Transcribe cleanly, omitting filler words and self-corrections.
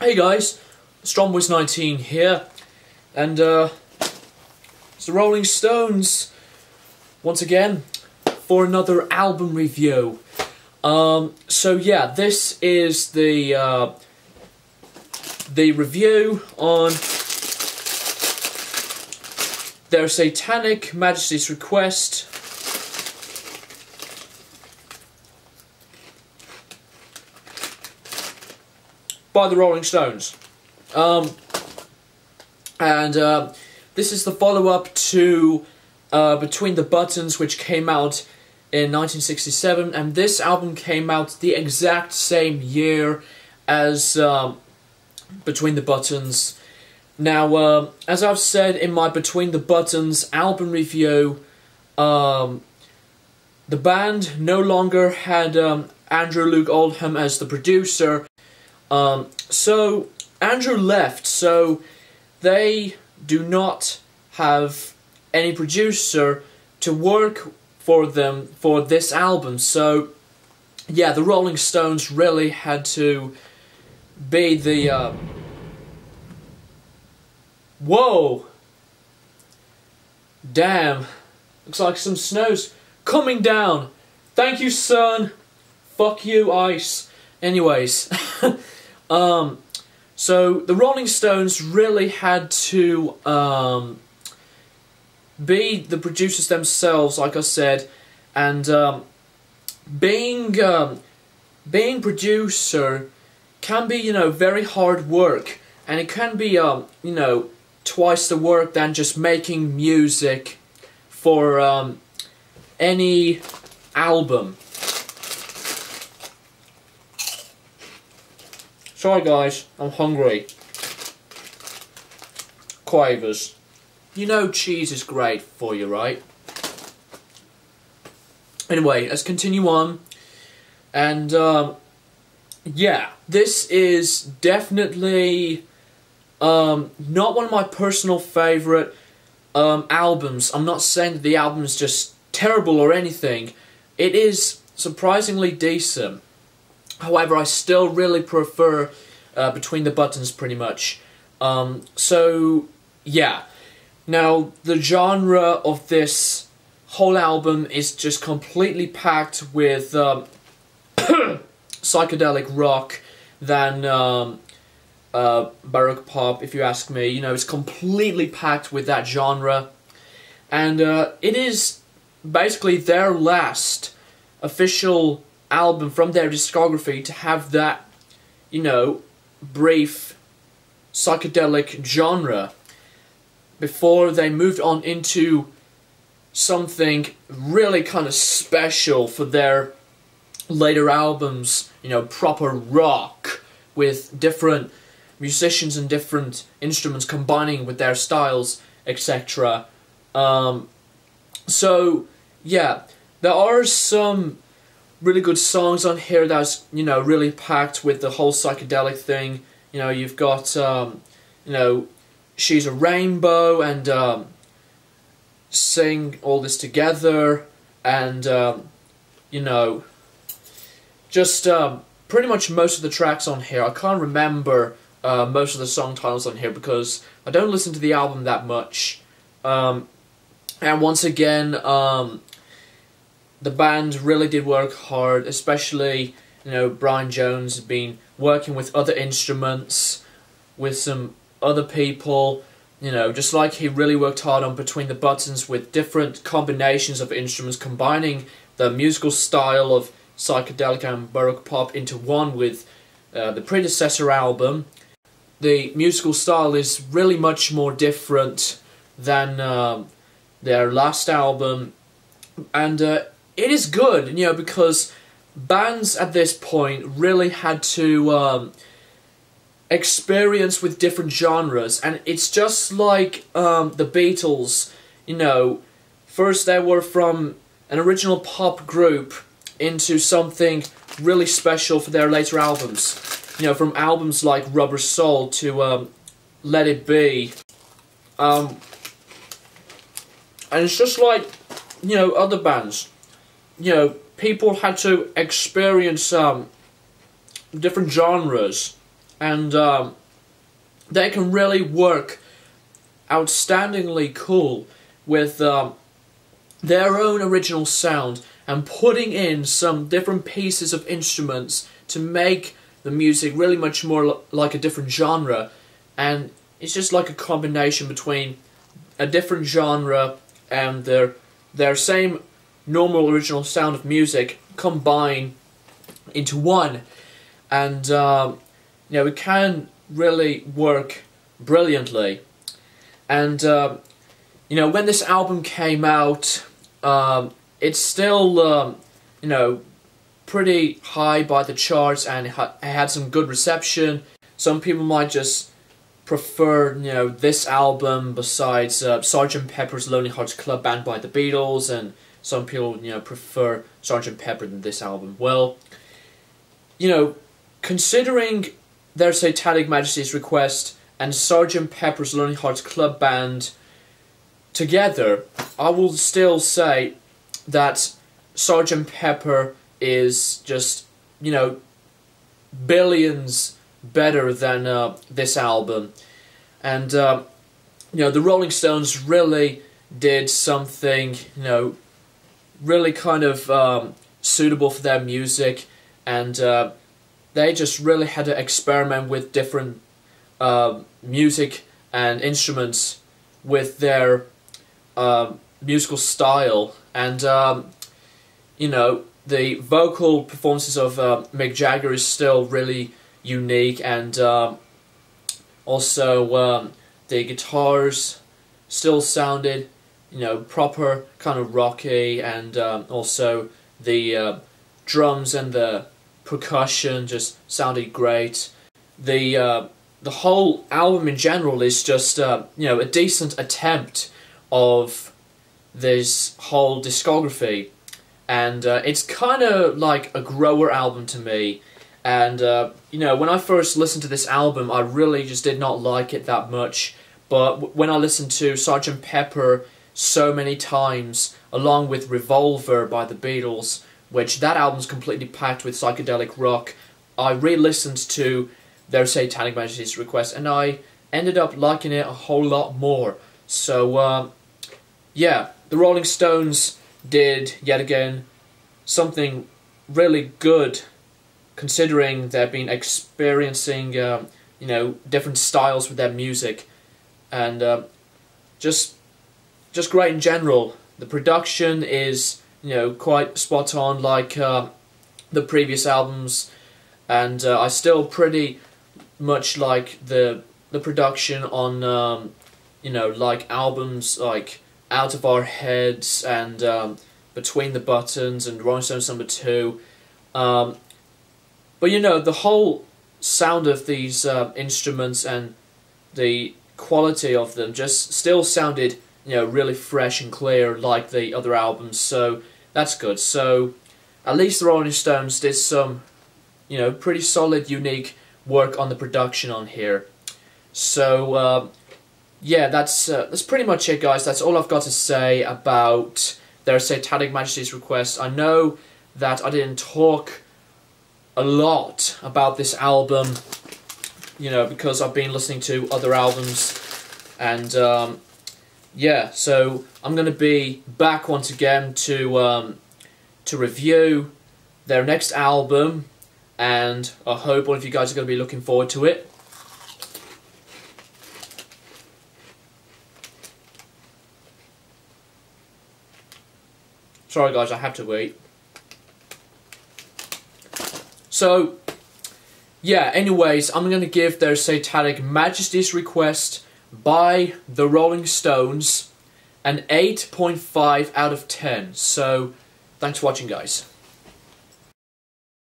Hey guys, Strongboys19 here, and it's the Rolling Stones once again for another album review. So yeah, this is the review on their Satanic, Majesties Request. By the Rolling Stones. This is the follow-up to Between the Buttons, which came out in 1967, and this album came out the exact same year as Between the Buttons. Now, as I've said in my Between the Buttons album review, the band no longer had Andrew Luke Oldham as the producer. So Andrew left, so they do not have any producer to work for them for this album. So yeah, the Rolling Stones really had to be the whoa, damn, looks like some snow's coming down. Thank you, sun. Fuck you, ice. Anyways. So the Rolling Stones really had to be the producers themselves, like I said, and being producer can be, you know, very hard work, and it can be, you know, twice the work than just making music for any album. Sorry guys, I'm hungry. Quavers. You know cheese is great for you, right? Anyway, let's continue on. And, yeah, this is definitely not one of my personal favourite albums. I'm not saying that the album is just terrible or anything. It is surprisingly decent. However, I still really prefer Between the Buttons pretty much. So, yeah. Now, the genre of this whole album is just completely packed with psychedelic rock than baroque pop, if you ask me. You know, it's completely packed with that genre. And it is basically their last official album from their discography to have that, you know, brief psychedelic genre before they moved on into something really kind of special for their later albums, you know, proper rock with different musicians and different instruments combining with their styles, etc. So yeah, there are some really good songs on here that's, you know, really packed with the whole psychedelic thing. You know, you've got, you know, She's a Rainbow and Sing All This Together and, you know, just pretty much most of the tracks on here. I can't remember most of the song titles on here because I don't listen to the album that much. And once again, the band really did work hard, especially, you know, Brian Jones has been working with other instruments, with some other people, you know, just like he really worked hard on Between the Buttons with different combinations of instruments, combining the musical style of psychedelic and baroque pop into one with the predecessor album. The musical style is really much more different than their last album, and it is good, you know, because bands at this point really had to experience with different genres, and it's just like the Beatles, you know, first they were from an original pop group into something really special for their later albums, you know, from albums like Rubber Soul to Let It Be, and it's just like, you know, other bands. You know, people had to experience different genres and they can really work outstandingly cool with their own original sound and putting in some different pieces of instruments to make the music really much more like a different genre. And it's just like a combination between a different genre and their same normal original sound of music combined into one. And you know, it can really work brilliantly. And you know, when this album came out, it's still you know, pretty high by the charts, and it had some good reception. Some people might just prefer, you know, this album besides Sgt. Pepper's Lonely Hearts Club Band by the Beatles, and some people, you know, prefer Sgt. Pepper than this album. Well, you know, considering their Satanic Majesties request and Sgt. Pepper's Lonely Hearts Club Band together, I will still say that Sgt. Pepper is just, you know, billions better than this album. And you know, the Rolling Stones really did something, you know, really kind of suitable for their music, and they just really had to experiment with different music and instruments with their musical style. And you know, the vocal performances of Mick Jagger is still really unique, and also the guitars still sounded, you know, proper kind of rocky, and also the drums and the percussion just sounded great. The whole album in general is just you know, a decent attempt of this whole discography, and it's kind of like a grower album to me. And you know, when I first listened to this album, I really just did not like it that much. But when I listened to Sgt. Pepper so many times, along with Revolver by the Beatles, which that album's completely packed with psychedelic rock, I re-listened to their Satanic Majesties request, and I ended up liking it a whole lot more. So yeah, the Rolling Stones did yet again something really good, considering they've been experiencing you know, different styles with their music, and just great in general. The production is, you know, quite spot on like the previous albums, and I still pretty much like the production on you know, like albums like Out of Our Heads and Between the Buttons and Rolling Stones #2. But you know, the whole sound of these instruments and the quality of them just still sounded, you know, really fresh and clear like the other albums, so that's good. So at least the Rolling Stones did some, you know, pretty solid, unique work on the production on here. So yeah, that's pretty much it, guys. That's all I've got to say about their Satanic Majesties request. I know that I didn't talk a lot about this album, you know, because I've been listening to other albums, and yeah, so I'm going to be back once again to review their next album, and I hope all of you guys are going to be looking forward to it. Sorry guys, I have to wait. So, yeah, anyways, I'm going to give their Satanic Majesties request by the Rolling Stones an 8.5 out of 10. So, thanks for watching, guys.